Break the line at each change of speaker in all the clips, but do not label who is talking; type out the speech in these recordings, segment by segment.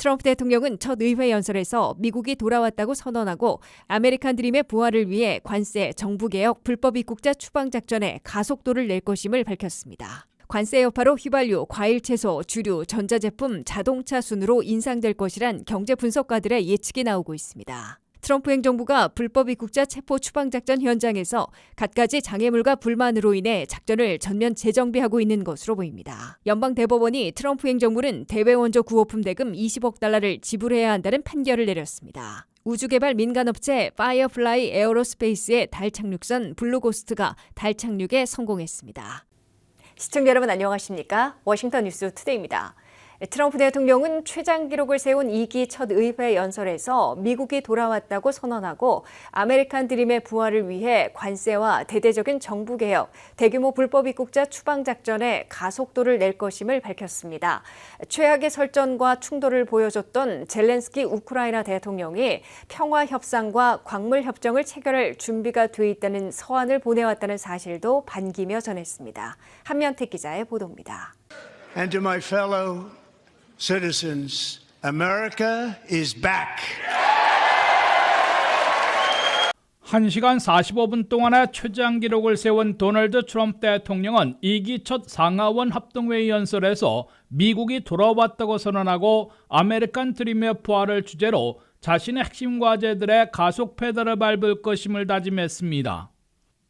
트럼프 대통령은 첫 의회 연설에서 미국이 돌아왔다고 선언하고 아메리칸 드림의 부활을 위해 관세, 정부개혁, 불법 입국자 추방 작전에 가속도를 낼 것임을 밝혔습니다. 관세 여파로 휘발유, 과일 채소, 주류, 전자제품, 자동차 순으로 인상될 것이란 경제 분석가들의 예측이 나오고 있습니다. 트럼프 행정부가 불법 입국자 체포 추방 작전 현장에서 갖가지 장애물과 불만으로 인해 작전을 전면 재정비하고 있는 것으로 보입니다. 연방 대법원이 트럼프 행정부는 대외 원조 구호품 대금 20억 달러를 지불해야 한다는 판결을 내렸습니다. 우주개발 민간업체 파이어플라이 에어로스페이스의 달 착륙선 블루고스트가 달 착륙에 성공했습니다. 시청자 여러분 안녕하십니까? 워싱턴 뉴스 투데이입니다. 트럼프 대통령은 최장 기록을 세운 2기 첫 의회 연설에서 미국이 돌아왔다고 선언하고 아메리칸 드림의 부활을 위해 관세와 대대적인 정부개혁, 대규모 불법 입국자 추방 작전에 가속도를 낼 것임을 밝혔습니다. 최악의 설전과 충돌을 보여줬던 젤렌스키 우크라이나 대통령이 평화협상과 광물협정을 체결할 준비가 돼 있다는 서한을 보내왔다는 사실도 반기며 전했습니다. 한면택 기자의 보도입니다.
And to my fellow citizens, America is back.
1시간 45분 동안의 최장 기록을 세운 도널드 트럼프 대통령은 2기 첫 상하원 합동회의 연설에서 미국이 돌아왔다고 선언하고 아메리칸 드림의 부활을 주제로 자신의 핵심 과제들의 가속 페달을 밟을 것임을 다짐했습니다.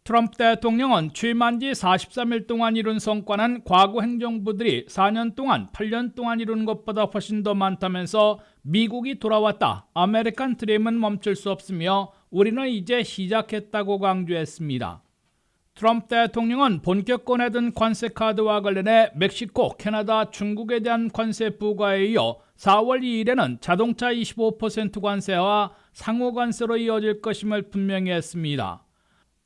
트럼프 대통령은 취임한 지 43일 동안 이룬 성과는 과거 행정부들이 4년 동안, 8년 동안 이룬 것보다 훨씬 더 많다면서 미국이 돌아왔다, 아메리칸 드림은 멈출 수 없으며 우리는 이제 시작했다고 강조했습니다. 트럼프 대통령은 본격 꺼내든 관세 카드와 관련해 멕시코, 캐나다, 중국에 대한 관세 부과에 이어 4월 2일에는 자동차 25% 관세와 상호 관세로 이어질 것임을 분명히 했습니다.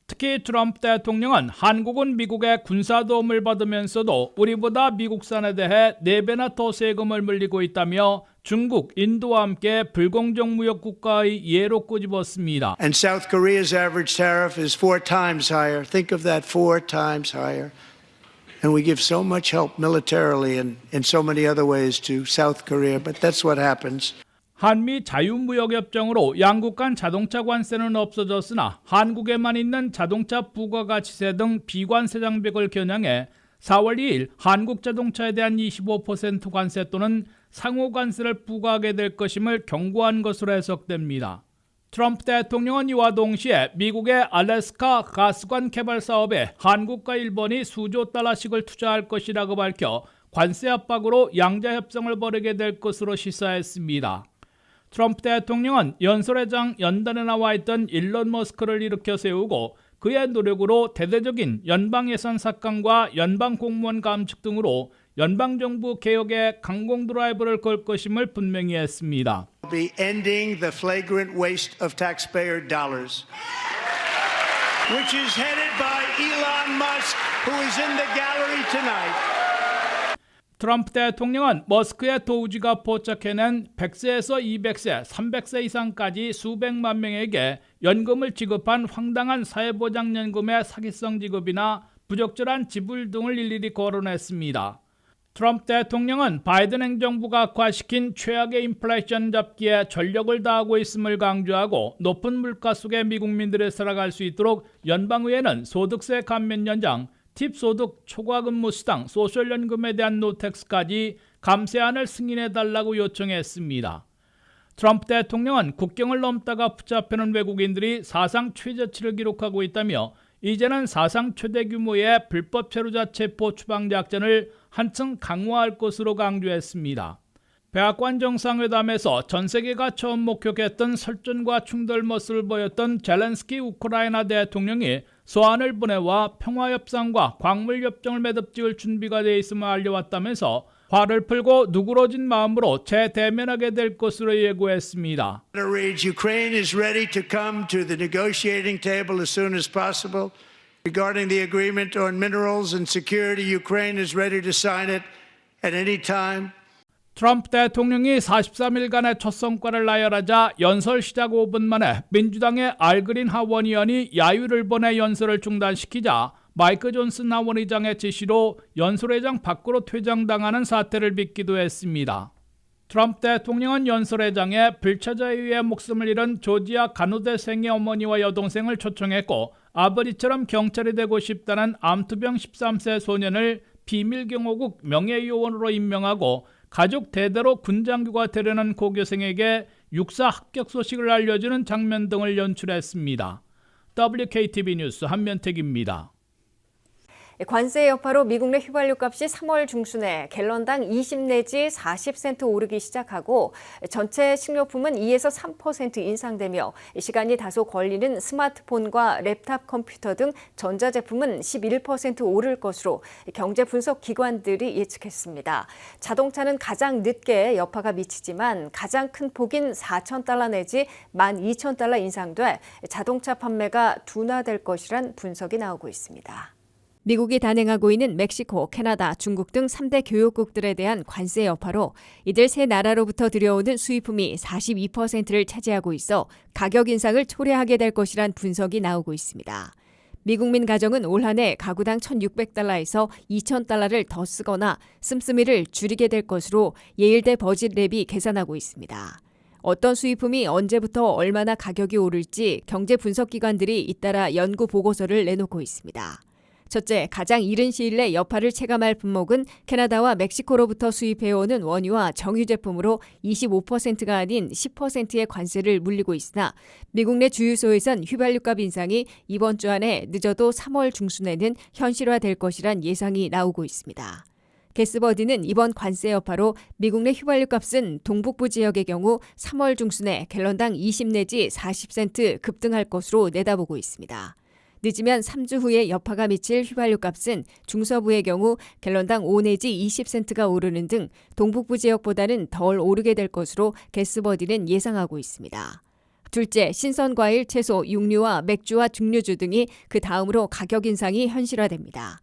특히 트럼프 대통령은 한국은 미국의 군사 도움을 받으면서도 우리보다 미국산에 대해 4배나 더 세금을 물리고 있다며 중국, 인도와 함께 불공정 무역 국가의 예로 꼬집었습니다.
And South Korea's average tariff is 4 times higher. Think of that, 4 times higher. And we give so much help militarily and in so many other ways to South Korea, but that's what happens.
한미 자유무역협정으로 양국 간 자동차 관세는 없어졌으나 한국에만 있는 자동차 부가가치세 등 비관세 장벽을 겨냥해 4월 2일 한국 자동차에 대한 25% 관세 또는 상호 관세를 부과하게 될 것임을 경고한 것으로 해석됩니다. 트럼프 대통령은 이와 동시에 미국의 알래스카 가스관 개발 사업에 한국과 일본이 수조 달러씩을 투자할 것이라고 밝혀 관세 압박으로 양자 협상을 벌이게 될 것으로 시사했습니다. 트럼프 대통령은 연설회장 연단에 나와 있던 일론 머스크를 일으켜 세우고 그의 노력으로 대대적인 연방 예산 삭감과 연방 공무원 감축 등으로 연방정부 개혁에 강공 드라이브를 걸 것임을 분명히 했습니다.
Be ending the flagrant waste of taxpayer dollars, which is headed by Elon Musk, who is in the gallery tonight.
트럼프 대통령은 머스크의 도우지가 포착해낸 100세에서 200세, 300세 이상까지 수백만 명에게 연금을 지급한 황당한 사회보장연금의 사기성 지급이나 부적절한 지불 등을 일일이 거론했습니다. 트럼프 대통령은 바이든 행정부가 악화시킨 최악의 인플레이션 잡기에 전력을 다하고 있음을 강조하고 높은 물가 속에 미국민들이 살아갈 수 있도록 연방의회는 소득세 감면 연장, 팁 소득 초과 근무 수당, 소셜연금에 대한 노텍스까지 감세안을 승인해달라고 요청했습니다. 트럼프 대통령은 국경을 넘다가 붙잡히는 외국인들이 사상 최저치를 기록하고 있다며 이제는 사상 최대 규모의 불법 체류자 체포 추방 작전을 한층 강화할 것으로 강조했습니다. 백악관 정상회담에서 전 세계가 처음 목격했던 설전과 충돌 모습을 보였던 젤렌스키 우크라이나 대통령이 소환을 보내와 평화협상과 광물협정을 매듭지을 준비가 돼 있음을 알려왔다면서 화를 풀고 누그러진 마음으로 재대면하게 될 것으로 예고했습니다.
Ukraine is ready to come to the negotiating table as soon as possible. Regarding the agreement on minerals and security, Ukraine is ready to sign it at any time.
트럼프 대통령이 43일간의 첫 성과를 나열하자 연설 시작 5분 만에 민주당의 알그린 하원 의원이 야유를 보내 연설을 중단시키자 마이크 존슨 하원 의장의 지시로 연설회장 밖으로 퇴장당하는 사태를 빚기도 했습니다. 트럼프 대통령은 연설회장에 불체자에 의해 목숨을 잃은 조지아 간호대생의 어머니와 여동생을 초청했고 아버지처럼 경찰이 되고 싶다는 암투병 13세 소년을 비밀경호국 명예요원으로 임명하고 가족 대대로 군장교가 되려는 고교생에게 육사 합격 소식을 알려주는 장면 등을 연출했습니다. WKTV 뉴스 한면택입니다.
관세 여파로 미국 내 휘발유 값이 3월 중순에 갤런당 20 내지 40센트 오르기 시작하고 전체 식료품은 2에서 3% 인상되며 시간이 다소 걸리는 스마트폰과 랩탑 컴퓨터 등 전자제품은 11% 오를 것으로 경제 분석 기관들이 예측했습니다. 자동차는 가장 늦게 여파가 미치지만 가장 큰 폭인 $4,000 내지 $12,000 인상돼 자동차 판매가 둔화될 것이란 분석이 나오고 있습니다. 미국이 단행하고 있는 멕시코, 캐나다, 중국 등 3대 교역국들에 대한 관세 여파로 이들 세 나라로부터 들여오는 수입품이 42%를 차지하고 있어 가격 인상을 초래하게 될 것이란 분석이 나오고 있습니다. 미국민 가정은 올 한 해 가구당 $1,600에서 $2,000를 더 쓰거나 씀씀이를 줄이게 될 것으로 예일대 버짓랩이 계산하고 있습니다. 어떤 수입품이 언제부터 얼마나 가격이 오를지 경제 분석기관들이 잇따라 연구 보고서를 내놓고 있습니다. 첫째, 가장 이른 시일 내 여파를 체감할 품목은 캐나다와 멕시코로부터 수입해오는 원유와 정유 제품으로 25%가 아닌 10%의 관세를 물리고 있으나 미국 내 주유소에선 휘발유값 인상이 이번 주 안에 늦어도 3월 중순에는 현실화될 것이란 예상이 나오고 있습니다. 게스버디는 이번 관세 여파로 미국 내 휘발유 값은 동북부 지역의 경우 3월 중순에 갤런당 20 내지 40센트 급등할 것으로 내다보고 있습니다. 늦으면 3주 후에 여파가 미칠 휘발유 값은 중서부의 경우 갤런당 5 내지 20센트가 오르는 등 동북부 지역보다는 덜 오르게 될 것으로 게스버디는 예상하고 있습니다. 둘째, 신선과일, 채소, 육류와 맥주와 증류주 등이 그 다음으로 가격 인상이 현실화됩니다.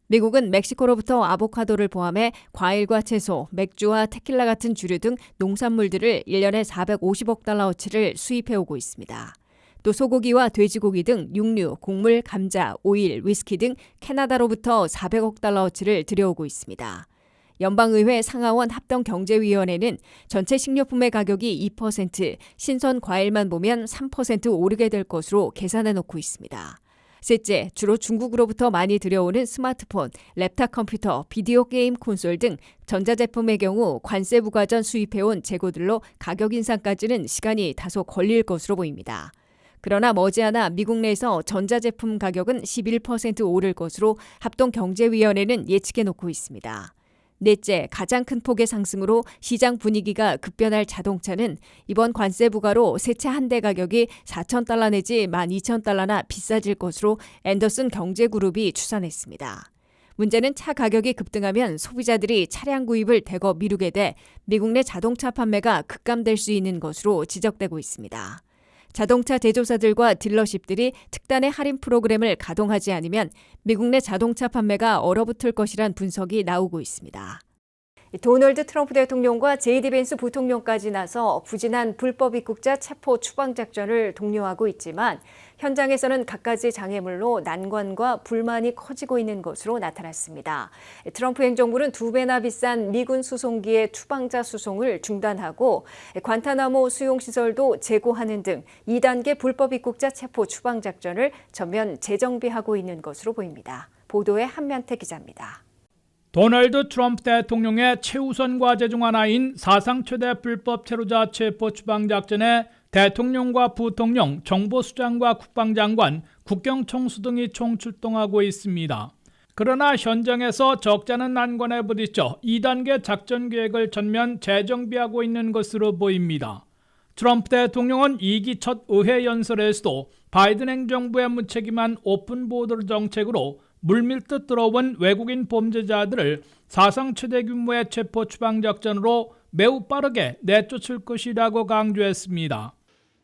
미국은 멕시코로부터 아보카도를 포함해 과일과 채소, 맥주와 테킬라 같은 주류 등 농산물들을 1년에 $450억 어치를 수입해오고 있습니다. 또 소고기와 돼지고기 등 육류, 곡물, 감자, 오일, 위스키 등 캐나다로부터 $400억 어치를 들여오고 있습니다. 연방의회 상하원 합동경제위원회는 전체 식료품의 가격이 2%, 신선 과일만 보면 3% 오르게 될 것으로 계산해 놓고 있습니다. 셋째, 주로 중국으로부터 많이 들여오는 스마트폰, 랩탑 컴퓨터, 비디오 게임 콘솔 등 전자제품의 경우 관세 부과 전 수입해온 재고들로 가격 인상까지는 시간이 다소 걸릴 것으로 보입니다. 그러나 머지않아 미국 내에서 전자제품 가격은 11% 오를 것으로 합동경제위원회는 예측해 놓고 있습니다. 넷째, 가장 큰 폭의 상승으로 시장 분위기가 급변할 자동차는 이번 관세 부과로 새 차 한 대 가격이 $4,000 내지 $12,000나 비싸질 것으로 앤더슨 경제그룹이 추산했습니다. 문제는 차 가격이 급등하면 소비자들이 차량 구입을 대거 미루게 돼 미국 내 자동차 판매가 급감될 수 있는 것으로 지적되고 있습니다. 자동차 제조사들과 딜러십들이 특단의 할인 프로그램을 가동하지 않으면 미국 내 자동차 판매가 얼어붙을 것이란 분석이 나오고 있습니다. 도널드 트럼프 대통령과 제이디 벤스 부통령까지 나서 부진한 불법 입국자 체포 추방 작전을 독려하고 있지만 현장에서는 갖가지 장애물로 난관과 불만이 커지고 있는 것으로 나타났습니다. 트럼프 행정부는 2배나 비싼 미군 수송기의 추방자 수송을 중단하고 관타나모 수용시설도 재고하는 등 2단계 불법 입국자 체포 추방 작전을 전면 재정비하고 있는 것으로 보입니다. 보도에 한면태 기자입니다.
도널드 트럼프 대통령의 최우선 과제 중 하나인 사상 최대 불법 체류자 체포 추방 작전에 대통령과 부통령, 정보수장과 국방장관, 국경총수 등이 총출동하고 있습니다. 그러나 현장에서 적잖은 난관에 부딪혀 2단계 작전 계획을 전면 재정비하고 있는 것으로 보입니다. 트럼프 대통령은 2기 첫 의회 연설에서도 바이든 행정부의 무책임한 오픈 보더 정책으로 물밀듯 들어온 외국인 범죄자들을 사상 최대 규모의 체포 추방 작전으로 매우 빠르게 내쫓을 것이라고 강조했습니다.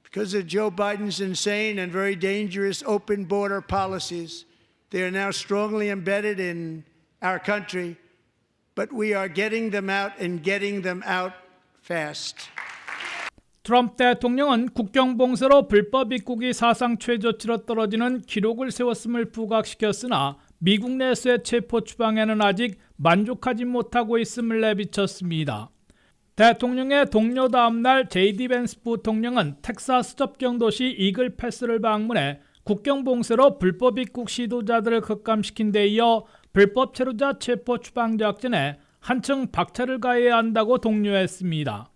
Because of Joe Biden's insane and very dangerous open border policies, they are now strongly embedded in our country. but we are getting them out and getting them out fast.
트럼프 대통령은 국경 봉쇄로 불법 입국이 사상 최저치로 떨어지는 기록을 세웠음을 부각시켰으나 미국 내에서의 체포 추방에는 아직 만족하지 못하고 있음을 내비쳤습니다. 대통령의 동료 다음 날 제이디 벤스 부통령은 텍사스 접경 도시 이글 패스를 방문해 국경 봉쇄로 불법 입국 시도자들을 급감시킨 데 이어 불법 체류자 체포 추방 작전에 한층 박차를 가해야 한다고 독려했습니다.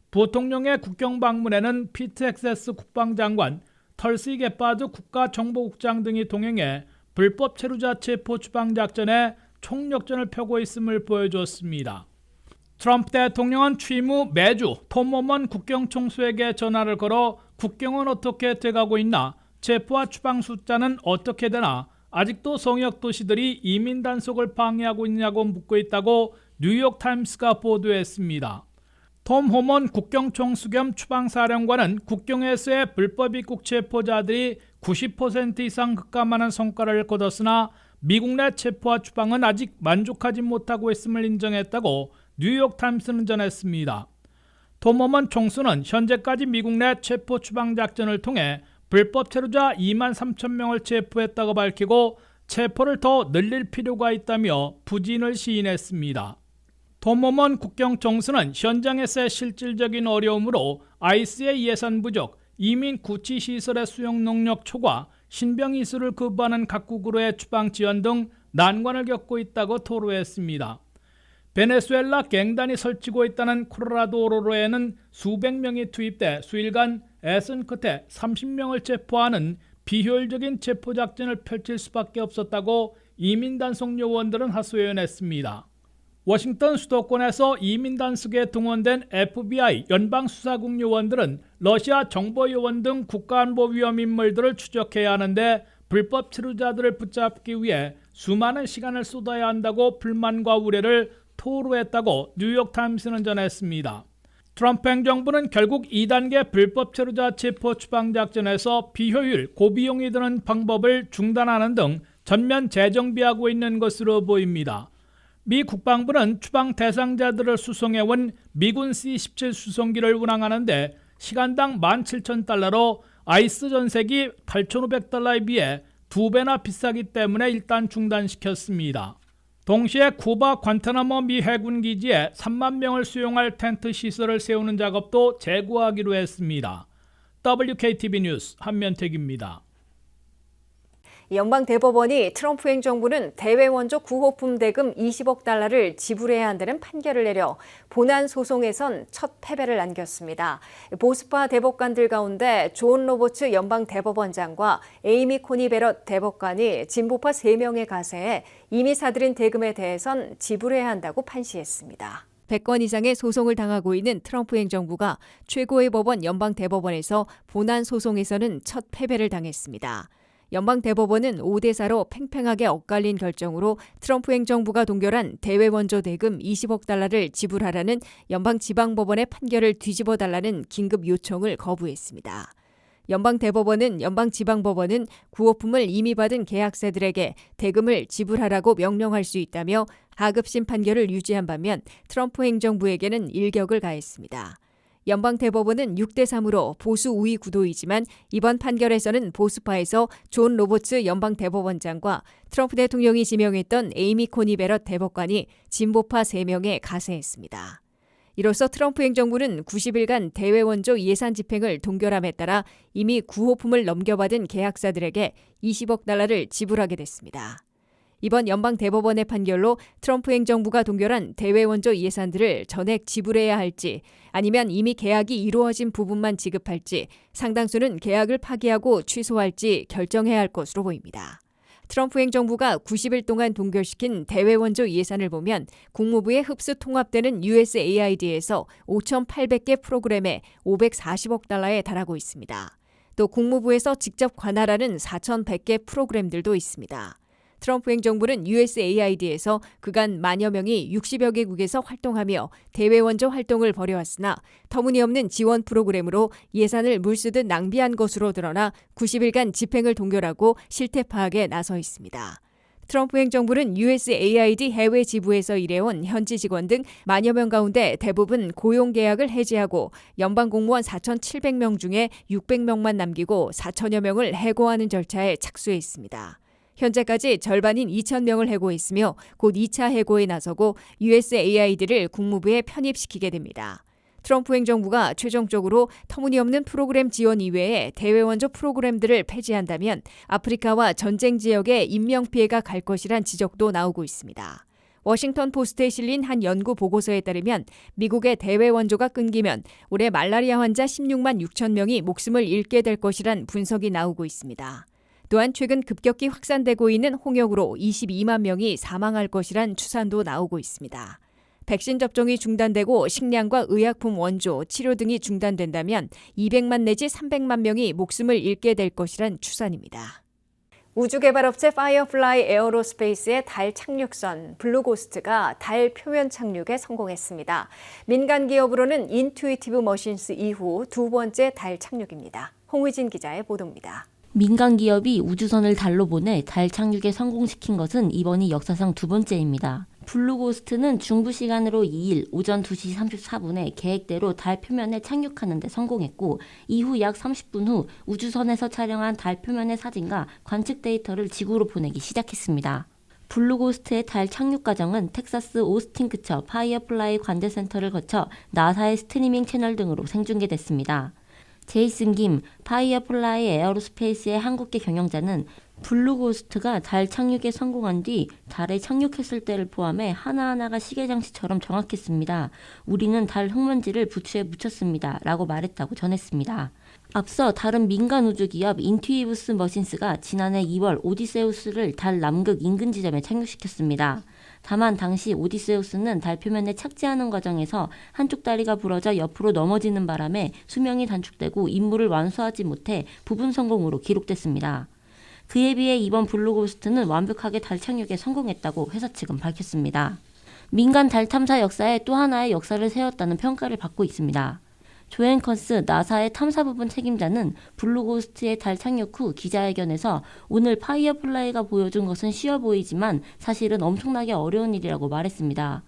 부통령의 국경 방문에는 피트 헥세스 국방장관, 털시 게파드 국가정보국장 등이 동행해 불법 체류자 체포 추방 작전에 총력전을 펴고 있음을 보여줬습니다. 트럼프 대통령은 취임 후 매주 톰 호먼 국경총수에게 전화를 걸어 국경은 어떻게 돼가고 있나, 체포와 추방 숫자는 어떻게 되나, 아직도 성역 도시들이 이민 단속을 방해하고 있냐고 묻고 있다고 뉴욕타임스가 보도했습니다. 톰 호먼 국경총수 겸 추방사령관은 국경에서의 불법 입국 체포자들이 90% 이상 급감하는 성과를 거뒀으나 미국 내 체포와 추방은 아직 만족하지 못하고 있음을 인정했다고 뉴욕타임스는 전했습니다. 톰 호먼 총수는 현재까지 미국 내 체포 추방 작전을 통해 불법 체류자 2만 3천 명을 체포했다고 밝히고 체포를 더 늘릴 필요가 있다며 부진을 시인했습니다. 톰 호먼 국경총수는 현장에서의 실질적인 어려움으로 아이스의 예산 부족, 이민 구치 시설의 수용 능력 초과, 신병 이수를 거부하는 각국으로의 추방 지원 등 난관을 겪고 있다고 토로했습니다. 베네수엘라 갱단이 설치고 있다는 콜로라도로에는 수백 명이 투입돼 수일간 애쓴 끝에 30명을 체포하는 비효율적인 체포 작전을 펼칠 수밖에 없었다고 이민 단속 요원들은 하소연했습니다. 워싱턴 수도권에서 이민 단속에 동원된 FBI 연방수사국 요원들은 러시아 정보 요원 등 국가안보 위험 인물들을 추적해야 하는데 불법 체류자들을 붙잡기 위해 수많은 시간을 쏟아야 한다고 불만과 우려를 토로했다고 뉴욕타임스는 전했습니다. 트럼프 행정부는 결국 2단계 불법 체류자 체포 추방 작전에서 비효율, 고비용이 드는 방법을 중단하는 등 전면 재정비하고 있는 것으로 보입니다. 미 국방부는 추방 대상자들을 수송해온 미군 C-17 수송기를 운항하는데 시간당 17,000달러로 아이스 전세기 8,500달러에 비해 2배나 비싸기 때문에 일단 중단시켰습니다. 동시에 쿠바 관타나모 미 해군 기지에 3만 명을 수용할 텐트 시설을 세우는 작업도 재고하기로 했습니다. WKTV 뉴스 한면택입니다.
연방대법원이 트럼프 행정부는 대외 원조 구호품 대금 20억 달러를 지불해야 한다는 판결을 내려 본안 소송에선 첫 패배를 안겼습니다. 보수파 대법관들 가운데 존 로버츠 연방대법원장과 에이미 코니 베럿 대법관이 진보파 3명의 가세에 이미 사들인 대금에 대해선 지불해야 한다고 판시했습니다. 100건 이상의 소송을 당하고 있는 트럼프 행정부가 최고의 법원 연방대법원에서 본안 소송에서는 첫 패배를 당했습니다. 연방대법원은 5대4로 팽팽하게 엇갈린 결정으로 트럼프 행정부가 동결한 대외 원조 대금 20억 달러를 지불하라는 연방지방법원의 판결을 뒤집어달라는 긴급 요청을 거부했습니다. 연방대법원은 연방지방법원은 구호품을 이미 받은 계약사들에게 대금을 지불하라고 명령할 수 있다며 하급심 판결을 유지한 반면 트럼프 행정부에게는 일격을 가했습니다. 연방대법원은 6대3으로 보수 우위 구도이지만 이번 판결에서는 보수파에서 존 로버츠 연방대법원장과 트럼프 대통령이 지명했던 에이미 코니 베럿 대법관이 진보파 3명에 가세했습니다. 이로써 트럼프 행정부는 90일간 대외 원조 예산 집행을 동결함에 따라 이미 구호품을 넘겨받은 계약사들에게 20억 달러를 지불하게 됐습니다. 이번 연방대법원의 판결로 트럼프 행정부가 동결한 대외 원조 예산들을 전액 지불해야 할지 아니면 이미 계약이 이루어진 부분만 지급할지 상당수는 계약을 파기하고 취소할지 결정해야 할 것으로 보입니다. 트럼프 행정부가 90일 동안 동결시킨 대외 원조 예산을 보면 국무부에 흡수 통합되는 USAID에서 5,800개 프로그램에 540억 달러에 달하고 있습니다. 또 국무부에서 직접 관할하는 4,100개 프로그램들도 있습니다. 트럼프 행정부는 USAID에서 그간 만여 명이 60여 개국에서 활동하며 대외 원조 활동을 벌여왔으나 터무니없는 지원 프로그램으로 예산을 물쓰듯 낭비한 것으로 드러나 90일간 집행을 동결하고 실태 파악에 나서 있습니다. 트럼프 행정부는 USAID 해외 지부에서 일해온 현지 직원 등 만여 명 가운데 대부분 고용 계약을 해지하고 연방 공무원 4,700명 중에 600명만 남기고 4천여 명을 해고하는 절차에 착수했습니다. 현재까지 절반인 2,000명을 해고했으며 곧 2차 해고에 나서고 USAID를 국무부에 편입시키게 됩니다. 트럼프 행정부가 최종적으로 터무니없는 프로그램 지원 이외에 대외원조 프로그램들을 폐지한다면 아프리카와 전쟁 지역에 인명피해가 갈 것이란 지적도 나오고 있습니다. 워싱턴 포스트에 실린 한 연구 보고서에 따르면 미국의 대외 원조가 끊기면 올해 말라리아 환자 16만 6천 명이 목숨을 잃게 될 것이란 분석이 나오고 있습니다. 또한 최근 급격히 확산되고 있는 홍역으로 22만 명이 사망할 것이란 추산도 나오고 있습니다. 백신 접종이 중단되고 식량과 의약품 원조, 치료 등이 중단된다면 200만 내지 300만 명이 목숨을 잃게 될 것이란 추산입니다. 우주개발업체 파이어플라이 에어로스페이스의 달 착륙선 블루고스트가 달 표면 착륙에 성공했습니다. 민간 기업으로는 인투이티브 머신스 이후 두 번째 달 착륙입니다. 홍의진 기자의 보도입니다.
민간 기업이 우주선을 달로 보내 달 착륙에 성공시킨 것은 이번이 역사상 두 번째입니다. 블루고스트는 중부 시간으로 2일 오전 2시 34분에 계획대로 달 표면에 착륙하는 데 성공했고 이후 약 30분 후 우주선에서 촬영한 달 표면의 사진과 관측 데이터를 지구로 보내기 시작했습니다. 블루고스트의 달 착륙 과정은 텍사스 오스틴 근처 파이어플라이 관제센터를 거쳐 나사의 스트리밍 채널 등으로 생중계됐습니다. 제이슨 김, 파이어플라이 에어로스페이스의 한국계 경영자는 블루고스트가 달 착륙에 성공한 뒤 달에 착륙했을 때를 포함해 하나하나가 시계장치처럼 정확했습니다. 우리는 달 흙먼지를 부츠에 묻혔습니다. 라고 말했다고 전했습니다. 앞서 다른 민간 우주기업 인투이브스 머신스가 지난해 2월 오디세우스를 달 남극 인근 지점에 착륙시켰습니다. 다만 당시 오디세우스는 달 표면에 착지하는 과정에서 한쪽 다리가 부러져 옆으로 넘어지는 바람에 수명이 단축되고 임무를 완수하지 못해 부분 성공으로 기록됐습니다. 그에 비해 이번 블루고스트는 완벽하게 달 착륙에 성공했다고 회사 측은 밝혔습니다. 민간 달 탐사 역사에 또 하나의 역사를 세웠다는 평가를 받고 있습니다. 조앤 컨스 나사의 탐사 부분 책임자는 블루고스트의 달 착륙 후 기자회견에서 오늘 파이어플라이가 보여준 것은 쉬워 보이지만 사실은 엄청나게 어려운 일이라고 말했습니다.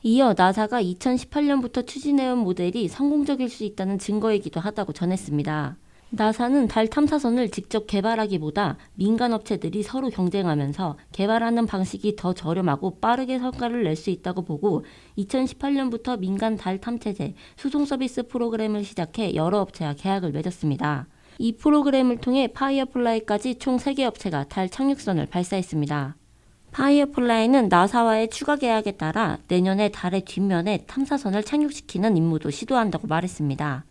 이어 나사가 2018년부터 추진해온 모델이 성공적일 수 있다는 증거이기도 하다고 전했습니다. 나사는 달 탐사선을 직접 개발하기보다 민간 업체들이 서로 경쟁하면서 개발하는 방식이 더 저렴하고 빠르게 성과를 낼 수 있다고 보고 2018년부터 민간 달 탐체제 수송 서비스 프로그램을 시작해 여러 업체와 계약을 맺었습니다. 이 프로그램을 통해 파이어플라이까지 총 3개 업체가 달 착륙선을 발사했습니다. 파이어플라이는 나사와의 추가 계약에 따라 내년에 달의 뒷면에 탐사선을 착륙시키는 임무도 시도한다고 말했습니다.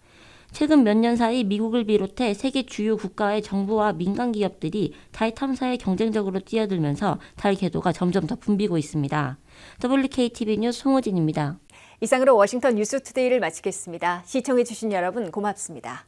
최근 몇 년 사이 미국을 비롯해 세계 주요 국가의 정부와 민간 기업들이 달 탐사에 경쟁적으로 뛰어들면서 달 궤도가 점점 더 붐비고 있습니다. WKTV 뉴스 홍호진입니다.
이상으로 워싱턴 뉴스투데이를 마치겠습니다. 시청해주신 여러분 고맙습니다.